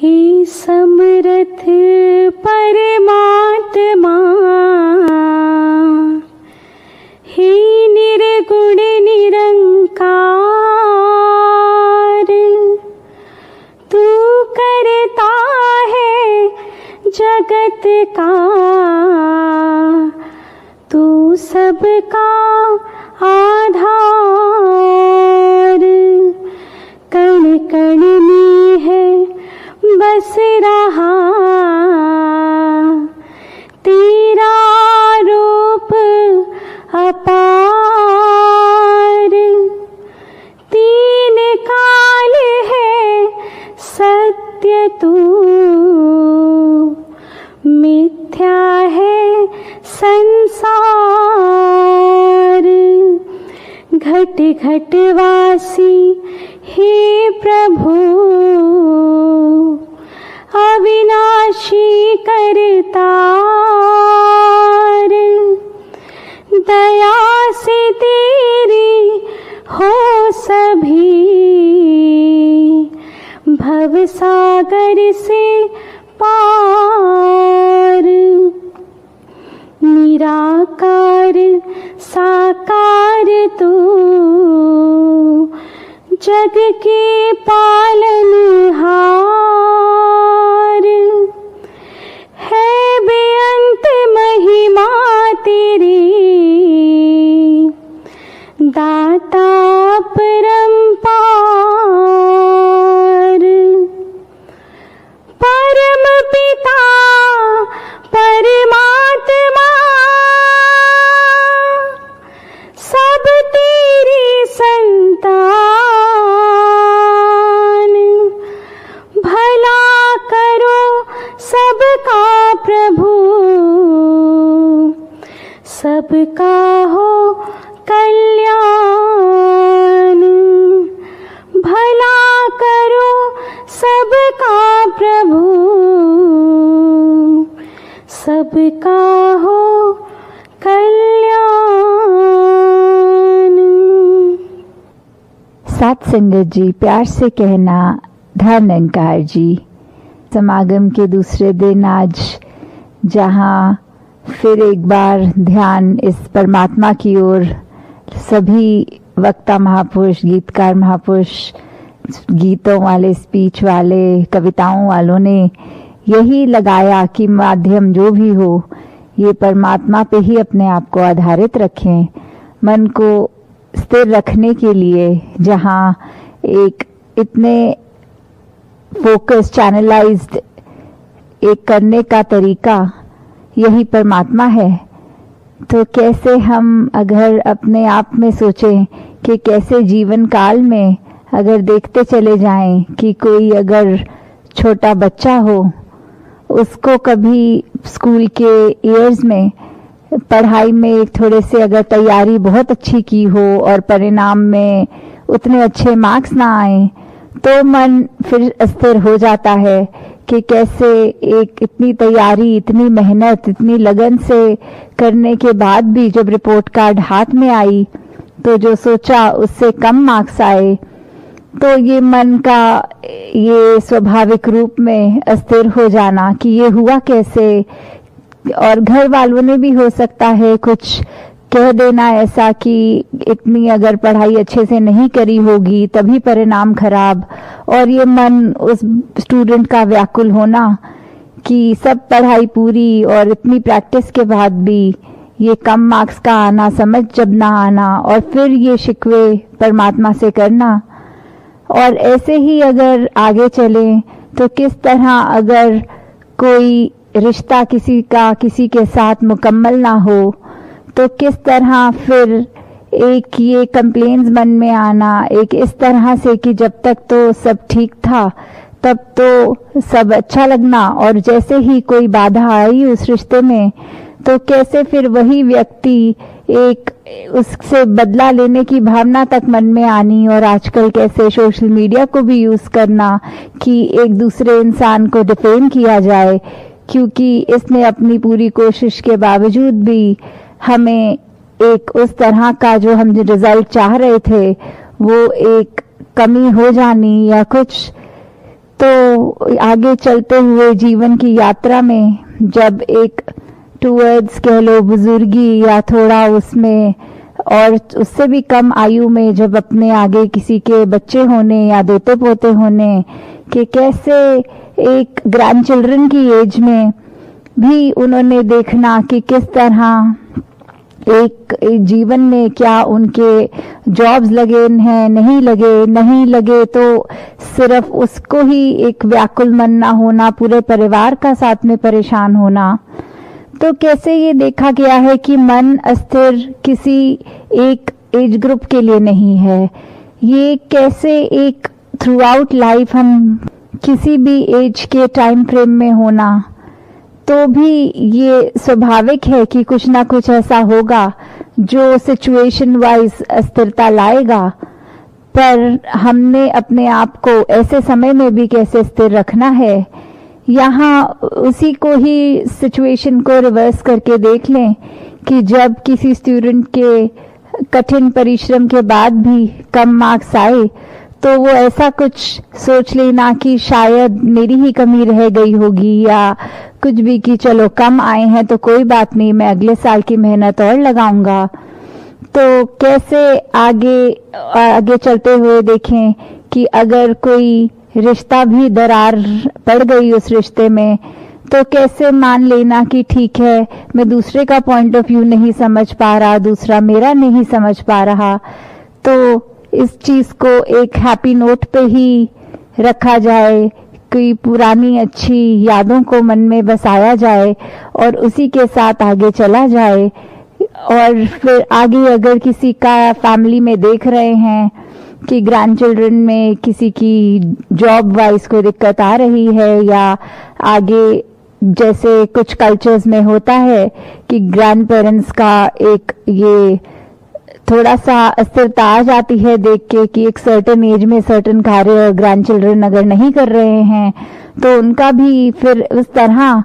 हे समर्थ परमात्मा, हे निर्गुण निरंकार, तू करता है जगत का, तू सबका आधार। कण कण में है बस रहा तेरा रूप अपार। तीन काल है सत्य तू, मिथ्या है संसार। घट घट वासी हे प्रभु, अविनाशी करतार। दया से तेरी हो सभी, भव सागर से पार। निराकार साकार तू, जग के पालनहार। है बेअंत महिमा तेरी, दाता परम्पार। परम पिता परमात्मा, सब तेरी संतान। भला करो सबका प्रभु, सबका हो कल्याण। भला करो सबका प्रभु, सबका हो कल्याण। साथ संगत जी, प्यार से कहना धन निरंकार जी। समागम के दूसरे दिन आज जहाँ फिर एक बार ध्यान इस परमात्मा की ओर सभी वक्ता महापुरुष, गीतकार महापुरुष, गीतों वाले, स्पीच वाले, कविताओं वालों ने यही लगाया कि माध्यम जो भी हो ये परमात्मा पे ही अपने आप को आधारित रखें। मन को स्थिर रखने के लिए जहाँ एक इतने फोकस, चैनलाइज्ड एक करने का तरीका यही परमात्मा है, तो कैसे हम अगर अपने आप में सोचें कि कैसे जीवन काल में अगर देखते चले जाएं कि कोई अगर छोटा बच्चा हो, उसको कभी स्कूल के ईयर्स में पढ़ाई में थोड़े से अगर तैयारी बहुत अच्छी की हो और परिणाम में उतने अच्छे मार्क्स ना आए तो मन फिर अस्थिर हो जाता है कि कैसे एक इतनी तैयारी, इतनी मेहनत, इतनी लगन से करने के बाद भी जब रिपोर्ट कार्ड हाथ में आई तो जो सोचा उससे कम मार्क्स आए, तो ये मन का ये स्वाभाविक रूप में अस्थिर हो जाना कि ये हुआ कैसे। और घर वालों ने भी हो सकता है कुछ कह देना ऐसा कि इतनी अगर पढ़ाई अच्छे से नहीं करी होगी तभी परिणाम खराब, और ये मन उस स्टूडेंट का व्याकुल होना कि सब पढ़ाई पूरी और इतनी प्रैक्टिस के बाद भी ये कम मार्क्स का आना, समझ जब ना आना, और फिर ये शिकवे परमात्मा से करना। और ऐसे ही अगर आगे चले तो किस तरह अगर कोई रिश्ता किसी का किसी के साथ मुकम्मल ना हो तो किस तरह फिर एक ये कंप्लेंट्स मन में आना, एक इस तरह से कि जब तक तो सब ठीक था तब तो सब अच्छा लगना, और जैसे ही कोई बाधा आई उस रिश्ते में तो कैसे फिर वही व्यक्ति एक उससे बदला लेने की भावना तक मन में आनी, और आजकल कैसे सोशल मीडिया को भी यूज करना कि एक दूसरे इंसान को डिफेम किया जाए क्योंकि इसने अपनी पूरी कोशिश के बावजूद भी हमें एक उस तरह का जो हम रिजल्ट चाह रहे थे वो एक कमी हो जानी या कुछ। तो आगे चलते हुए जीवन की यात्रा में जब एक टूवर्ड्स कह लो बुजुर्गी या थोड़ा उसमें और उससे भी कम आयु में जब अपने आगे किसी के बच्चे होने या दोते पोते होने कि कैसे एक ग्रैंड चिल्ड्रन की एज में भी उन्होंने देखना कि किस तरह एक जीवन में क्या उनके जॉब्स लगे हैं, नहीं लगे तो सिर्फ उसको ही एक व्याकुल मन ना होना, पूरे परिवार का साथ में परेशान होना। तो कैसे ये देखा गया है कि मन अस्थिर किसी एक एज ग्रुप के लिए नहीं है, ये कैसे एक थ्रू आउट लाइफ हम किसी भी एज के टाइम फ्रेम में होना तो भी ये स्वाभाविक है कि कुछ ना कुछ ऐसा होगा जो सिचुएशन वाइज अस्थिरता लाएगा, पर हमने अपने आप को ऐसे समय में भी कैसे स्थिर रखना है। यहाँ उसी को ही सिचुएशन को रिवर्स करके देख लें कि जब किसी स्टूडेंट के कठिन परिश्रम के बाद भी कम मार्क्स आए तो वो ऐसा कुछ सोच लेना कि शायद मेरी ही कमी रह गई होगी या कुछ भी कि चलो कम आए हैं तो कोई बात नहीं, मैं अगले साल की मेहनत और लगाऊंगा। तो कैसे आगे चलते हुए देखें कि अगर कोई रिश्ता भी दरार पड़ गई उस रिश्ते में तो कैसे मान लेना कि ठीक है, मैं दूसरे का पॉइंट ऑफ व्यू नहीं समझ पा रहा, दूसरा मेरा नहीं समझ पा रहा, तो इस चीज को एक हैप्पी नोट पे ही रखा जाए, कोई पुरानी अच्छी यादों को मन में बसाया जाए और उसी के साथ आगे चला जाए। और फिर आगे अगर किसी का फैमिली में देख रहे हैं कि ग्रैंड चिल्ड्रन में किसी की जॉब वाइज कोई दिक्कत आ रही है या आगे जैसे कुछ कल्चर्स में होता है कि ग्रैंड पेरेंट्स का एक ये थोड़ा सा अस्थिरता आ जाती है देख के कि एक सर्टेन एज में सर्टेन कार्य ग्रैंड चिल्ड्रन अगर नहीं कर रहे हैं तो उनका भी फिर उस तरह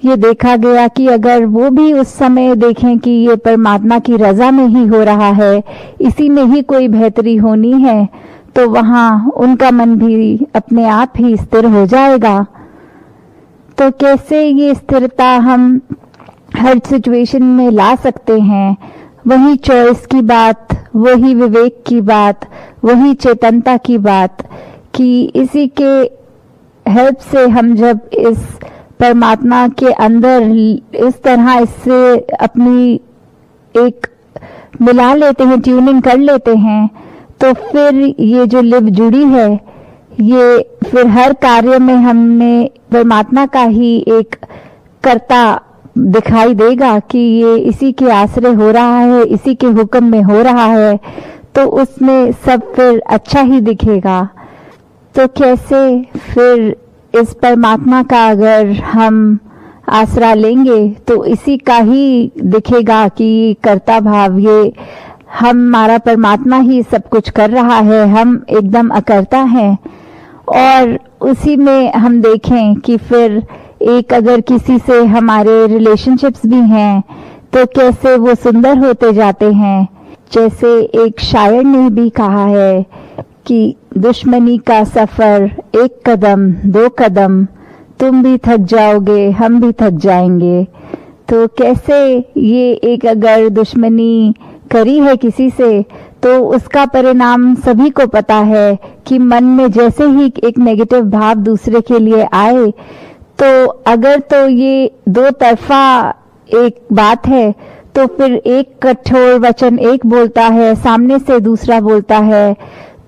ये देखा गया कि अगर वो भी उस समय देखें कि ये परमात्मा की रजा में ही हो रहा है, इसी में ही कोई बेहतरी होनी है, तो वहाँ उनका मन भी अपने आप ही स्थिर हो जाएगा। तो कैसे ये स्थिरता हम हर सिचुएशन में ला सकते हैं, वही चॉइस की बात, वही विवेक की बात, वही चेतनता की बात कि इसी के हेल्प से हम जब इस परमात्मा के अंदर इस तरह इससे अपनी एक मिला लेते हैं, ट्यूनिंग कर लेते हैं, तो फिर ये जो लिव जुड़ी है ये फिर हर कार्य में हमने परमात्मा का ही एक कर्ता दिखाई देगा कि ये इसी के आश्रय हो रहा है, इसी के हुक्म में हो रहा है, तो उसमें सब फिर अच्छा ही दिखेगा। तो कैसे फिर इस परमात्मा का अगर हम आसरा लेंगे तो इसी का ही दिखेगा कि कर्ता भाव ये हमारा परमात्मा ही सब कुछ कर रहा है, हम एकदम अकर्ता हैं। और उसी में हम देखें कि फिर एक अगर किसी से हमारे रिलेशनशिप्स भी हैं तो कैसे वो सुंदर होते जाते हैं। जैसे एक शायर ने भी कहा है कि दुश्मनी का सफर एक कदम दो कदम, तुम भी थक जाओगे हम भी थक जाएंगे। तो कैसे ये एक अगर दुश्मनी करी है किसी से तो उसका परिणाम सभी को पता है कि मन में जैसे ही एक नेगेटिव भाव दूसरे के लिए आए तो अगर तो ये दो तरफा एक बात है तो फिर एक कठोर वचन एक बोलता है, सामने से दूसरा बोलता है,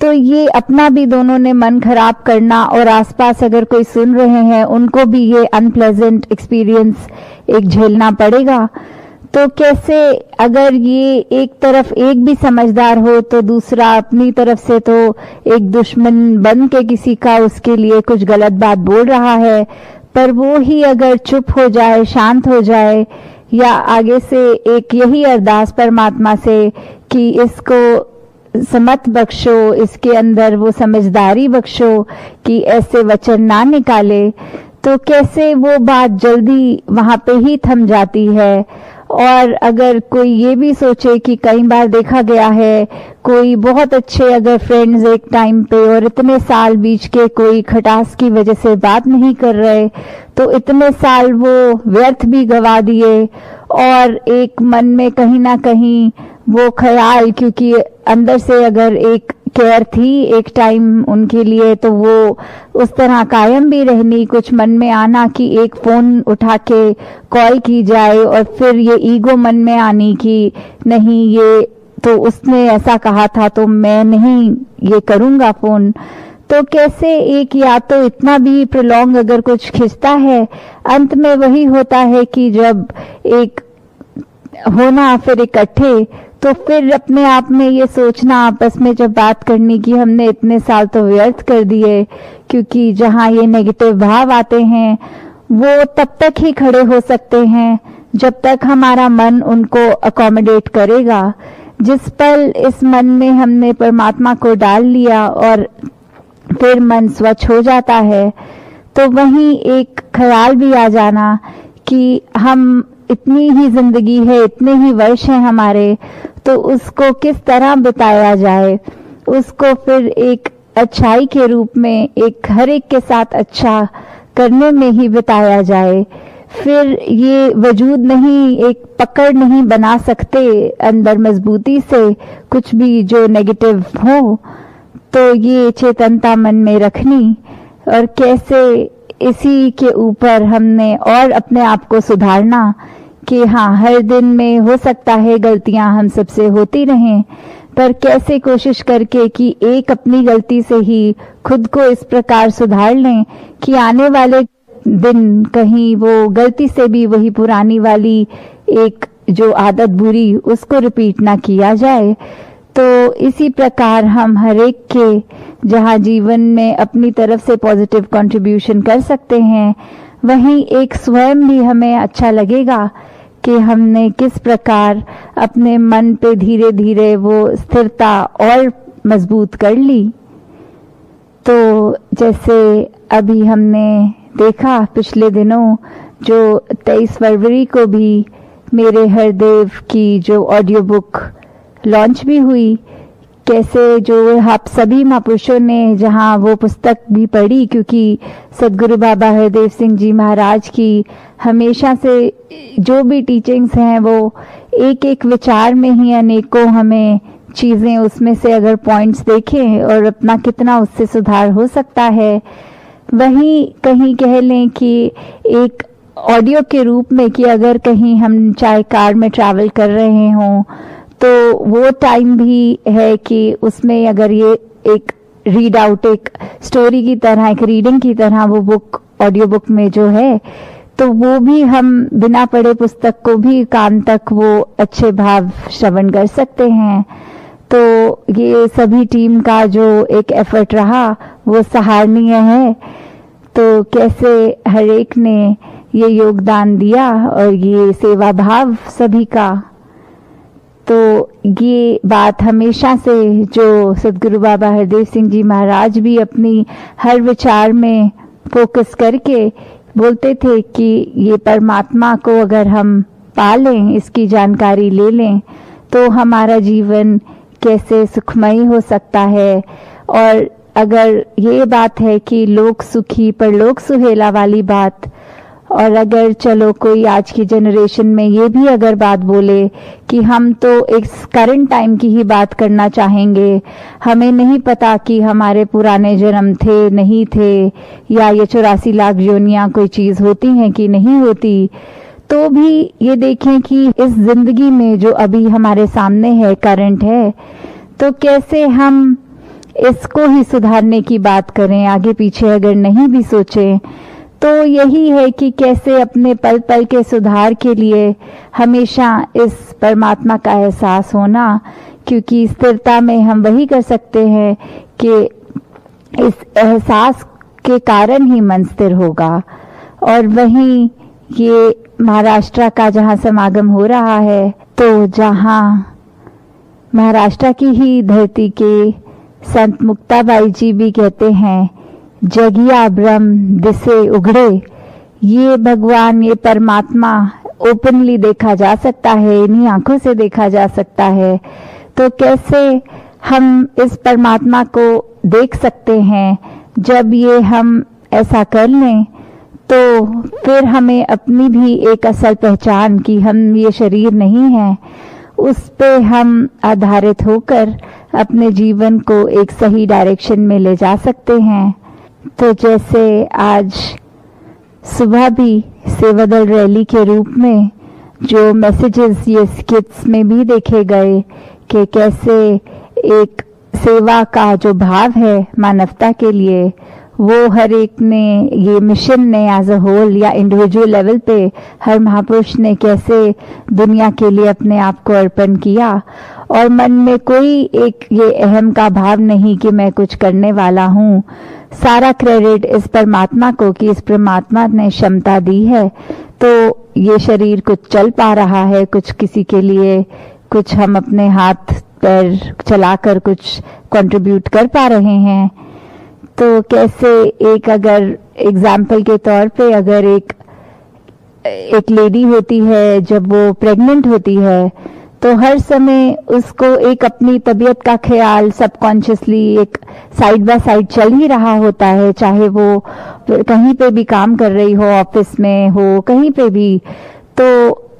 तो ये अपना भी दोनों ने मन खराब करना और आसपास अगर कोई सुन रहे हैं उनको भी ये अनप्लेजेंट एक्सपीरियंस एक झेलना पड़ेगा। तो कैसे अगर ये एक तरफ एक भी समझदार हो तो दूसरा अपनी तरफ से तो एक दुश्मन बन के किसी का उसके लिए कुछ गलत बात बोल रहा है, पर वो ही अगर चुप हो जाए, शांत हो जाए, या आगे से एक यही अरदास परमात्मा से कि इसको समत बख्शो, इसके अंदर वो समझदारी बख्शो कि ऐसे वचन ना निकाले, तो कैसे वो बात जल्दी वहां पे ही थम जाती है और अगर कोई ये भी सोचे कि कई बार देखा गया है कोई बहुत अच्छे अगर फ्रेंड्स एक टाइम पे और इतने साल बीच के कोई खटास की वजह से बात नहीं कर रहे, तो इतने साल वो व्यर्थ भी गवा दिए। और एक मन में कहीं ना कहीं वो ख्याल, क्योंकि अंदर से अगर एक केयर थी एक टाइम उनके लिए, तो वो उस तरह कायम भी रहनी, कुछ मन में आना कि एक फोन उठा के कॉल की जाए, और फिर ये ईगो मन में आनी कि नहीं ये तो उसने ऐसा कहा था तो मैं नहीं ये करूंगा फोन। तो कैसे एक या तो इतना भी प्रलॉन्ग अगर कुछ खिंचता है, अंत में वही होता है कि जब एक होना फिर इकट्ठे, तो फिर अपने आप में ये सोचना आपस में जब बात करनी कि हमने इतने साल तो व्यर्थ कर दिए, क्योंकि जहाँ ये नेगेटिव भाव आते हैं वो तब तक ही खड़े हो सकते हैं जब तक हमारा मन उनको अकोमोडेट करेगा। जिस पल इस मन में हमने परमात्मा को डाल लिया और फिर मन स्वच्छ हो जाता है, तो वहीं एक ख्याल भी आ जाना कि हम इतनी ही जिंदगी है, इतने ही वर्ष हैं हमारे, तो उसको किस तरह बिताया जाए, उसको फिर एक अच्छाई के रूप में एक हर एक के साथ अच्छा करने में ही बिताया जाए। फिर ये वजूद नहीं, एक पकड़ नहीं बना सकते अंदर मजबूती से कुछ भी जो नेगेटिव हो, तो ये चेतनता मन में रखनी, और कैसे इसी के ऊपर हमने और अपने आप को सुधारना कि हाँ हर दिन में हो सकता है गलतियां हम सबसे होती रहें, पर कैसे कोशिश करके कि एक अपनी गलती से ही खुद को इस प्रकार सुधार लें कि आने वाले दिन कहीं वो गलती से भी वही पुरानी वाली एक जो आदत बुरी उसको रिपीट ना किया जाए। तो इसी प्रकार हम हर एक के जहाँ जीवन में अपनी तरफ से पॉजिटिव कंट्रीब्यूशन कर सकते हैं, वहीं एक स्वयं भी हमें अच्छा लगेगा कि हमने किस प्रकार अपने मन पे धीरे धीरे वो स्थिरता और मजबूत कर ली। तो जैसे अभी हमने देखा पिछले दिनों जो 23 फरवरी को भी मेरे हरदेव की जो ऑडियो बुक लॉन्च भी हुई, कैसे जो आप सभी महापुरुषों ने जहाँ वो पुस्तक भी पढ़ी, क्योंकि सदगुरु बाबा हरदेव सिंह जी महाराज की हमेशा से जो भी टीचिंग्स हैं वो एक एक विचार में ही अनेकों हमें चीजें उसमें से अगर पॉइंट्स देखें और अपना कितना उससे सुधार हो सकता है, वहीं कहीं कह लें कि एक ऑडियो के रूप में कि अगर कहीं हम चाहे कार में ट्रैवल कर रहे हों तो वो टाइम भी है कि उसमें अगर ये एक रीड आउट एक स्टोरी की तरह एक रीडिंग की तरह वो बुक ऑडियो बुक में जो है, तो वो भी हम बिना पढ़े पुस्तक को भी कान तक वो अच्छे भाव श्रवण कर सकते हैं। तो ये सभी टीम का जो एक एफर्ट रहा वो सराहनीय है। तो कैसे हर एक ने ये योगदान दिया और ये सेवा भाव सभी का, तो ये बात हमेशा से जो सदगुरु बाबा हरदेव सिंह जी महाराज भी अपनी हर विचार में फोकस करके बोलते थे कि ये परमात्मा को अगर हम पा लें, इसकी जानकारी ले लें, तो हमारा जीवन कैसे सुखमय हो सकता है। और अगर ये बात है कि लोक सुखी परलोक सुहेला वाली बात, और अगर चलो कोई आज की जनरेशन में ये भी अगर बात बोले कि हम तो इस करंट टाइम की ही बात करना चाहेंगे, हमें नहीं पता कि हमारे पुराने जन्म थे नहीं थे, या ये 84 लाख योनियां कोई चीज होती हैं कि नहीं होती, तो भी ये देखें कि इस जिंदगी में जो अभी हमारे सामने है करंट है, तो कैसे हम इसको ही सुधारने की बात करें, आगे पीछे अगर नहीं भी सोचें। तो यही है कि कैसे अपने पल पल के सुधार के लिए हमेशा इस परमात्मा का एहसास होना, क्योंकि स्थिरता में हम वही कर सकते हैं कि इस एहसास के कारण ही मन स्थिर होगा। और वहीं ये महाराष्ट्र का जहाँ समागम हो रहा है, तो जहाँ महाराष्ट्र की ही धरती के संत मुक्ताबाई जी भी कहते हैं, जगिया ब्रह्म दिसे उघड़े, ये भगवान ये परमात्मा ओपनली देखा जा सकता है, इन्हीं आंखों से देखा जा सकता है, तो कैसे हम इस परमात्मा को देख सकते हैं? जब ये हम ऐसा कर लें तो फिर हमें अपनी भी एक असल पहचान कि हम ये शरीर नहीं है, उस पे हम आधारित होकर अपने जीवन को एक सही डायरेक्शन में ले जा सकते हैं। तो जैसे आज सुबह भी सेवादल रैली के रूप में जो मैसेजेस ये स्किट्स में भी देखे गए कि कैसे एक सेवा का जो भाव है मानवता के लिए, वो हर एक ने, ये मिशन ने एज अ होल या इंडिविजुअल लेवल पे हर महापुरुष ने कैसे दुनिया के लिए अपने आप को अर्पण किया, और मन में कोई एक ये अहम का भाव नहीं कि मैं कुछ करने वाला हूँ। सारा क्रेडिट इस परमात्मा को कि इस परमात्मा ने क्षमता दी है तो ये शरीर कुछ चल पा रहा है, कुछ किसी के लिए कुछ हम अपने हाथ पैर चलाकर कुछ कंट्रीब्यूट कर पा रहे हैं। तो कैसे एक अगर एग्जाम्पल के तौर पे अगर एक लेडी होती है, जब वो प्रेग्नेंट होती है तो हर समय उसको एक अपनी तबीयत का ख्याल सबकॉन्शियसली एक साइड बाय साइड चल ही रहा होता है, चाहे वो कहीं पे भी काम कर रही हो, ऑफिस में हो, कहीं पे भी। तो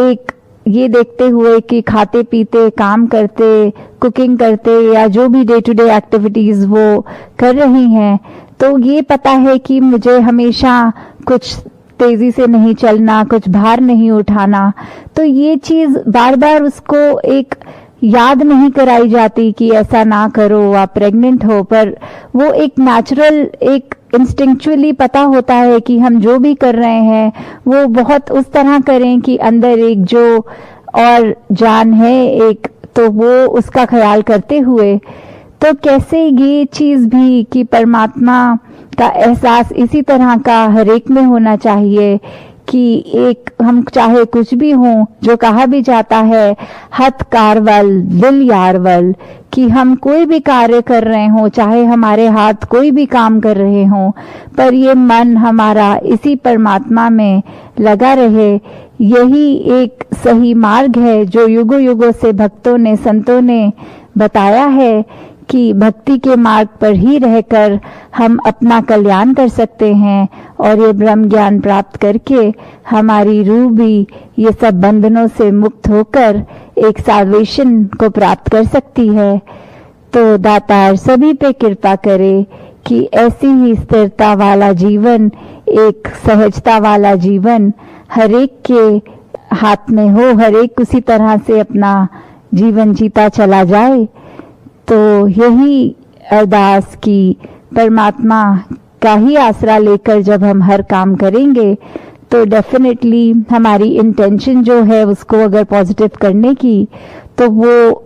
एक ये देखते हुए कि खाते पीते, काम करते, कुकिंग करते या जो भी डे टू डे एक्टिविटीज वो कर रही हैं, तो ये पता है कि मुझे हमेशा कुछ तेजी से नहीं चलना, कुछ भार नहीं उठाना। तो ये चीज बार बार उसको एक याद नहीं कराई जाती कि ऐसा ना करो, आप प्रेग्नेंट हो, पर वो एक नेचुरल, एक इंस्टिंक्चुअली पता होता है कि हम जो भी कर रहे हैं वो बहुत उस तरह करें कि अंदर एक जो और जान है एक, तो वो उसका ख्याल करते हुए। तो कैसे ये चीज भी कि परमात्मा का एहसास इसी तरह का हर एक में होना चाहिए कि एक हम चाहे कुछ भी हो, जो कहा भी जाता है हथ कारवल दिल यारवल, कि हम कोई भी कार्य कर रहे हो, चाहे हमारे हाथ कोई भी काम कर रहे हो, पर ये मन हमारा इसी परमात्मा में लगा रहे। यही एक सही मार्ग है जो युगों युगों से भक्तों ने, संतों ने बताया है कि भक्ति के मार्ग पर ही रहकर हम अपना कल्याण कर सकते हैं और ये ब्रह्म ज्ञान प्राप्त करके हमारी रूह भी ये सब बंधनों से मुक्त होकर एक साल्वेशन को प्राप्त कर सकती है। तो दातार सभी पे कृपा करे कि ऐसी ही स्थिरता वाला जीवन, एक सहजता वाला जीवन हर एक के हाथ में हो, हर एक उसी तरह से अपना जीवन जीता चला जाए। तो यही अरदास की परमात्मा का ही आसरा लेकर जब हम हर काम करेंगे तो डेफिनेटली हमारी इंटेंशन जो है उसको अगर पॉजिटिव करने की, तो वो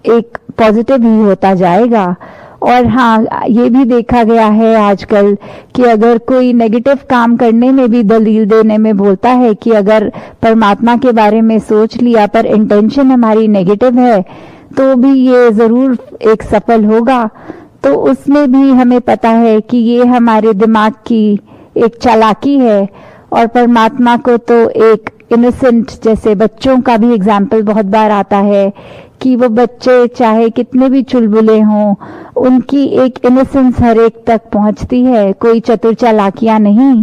एक पॉजिटिव ही होता जाएगा। और हाँ, ये भी देखा गया है आजकल कि अगर कोई नेगेटिव काम करने में भी दलील देने में बोलता है कि अगर परमात्मा के बारे में सोच लिया पर इंटेंशन हमारी नेगेटिव है तो भी ये जरूर एक सफल होगा, तो उसमें भी हमें पता है कि ये हमारे दिमाग की एक चालाकी है। और परमात्मा को तो एक इनोसेंट, जैसे बच्चों का भी एग्जाम्पल बहुत बार आता है कि वो बच्चे चाहे कितने भी चुलबुले हों, उनकी एक इनोसेंस हर एक तक पहुंचती है, कोई चतुर चालाकियां नहीं।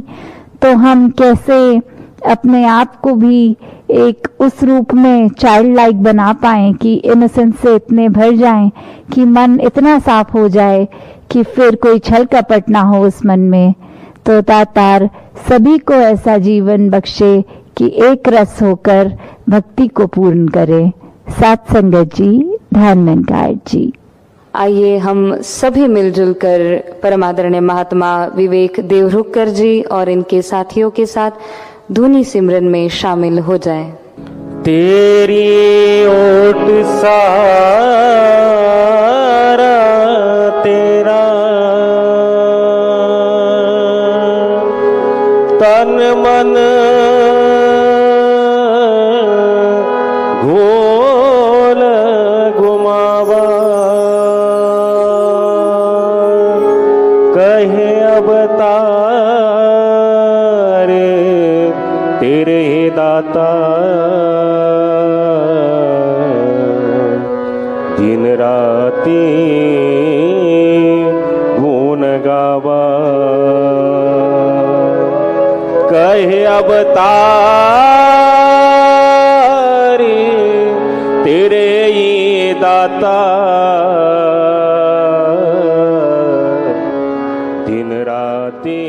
तो हम कैसे अपने आप को भी एक उस रूप में चाइल्ड लाइक बना पाएं कि इनोसेंस से इतने भर जाएं कि मन इतना साफ हो जाए कि फिर कोई छल कपट ना हो उस मन में। तो दातार सभी को ऐसा जीवन बख्शे कि एक रस होकर भक्ति को पूर्ण करे। साथ संगत जी, ध्यान निरंकार जी। आइए हम सभी मिलजुल कर परमादरणीय महात्मा विवेक देवरुखकर जी और इनके साथियों के साथ धुनी सिमरन में शामिल हो जाएं। तेरी ओट सारा तेरा तन मन घोल घुमावा, कहे अवतार तेरे दाता दिन राती गुण गावा कहे अवतारी तेरे ही दाता दिन राती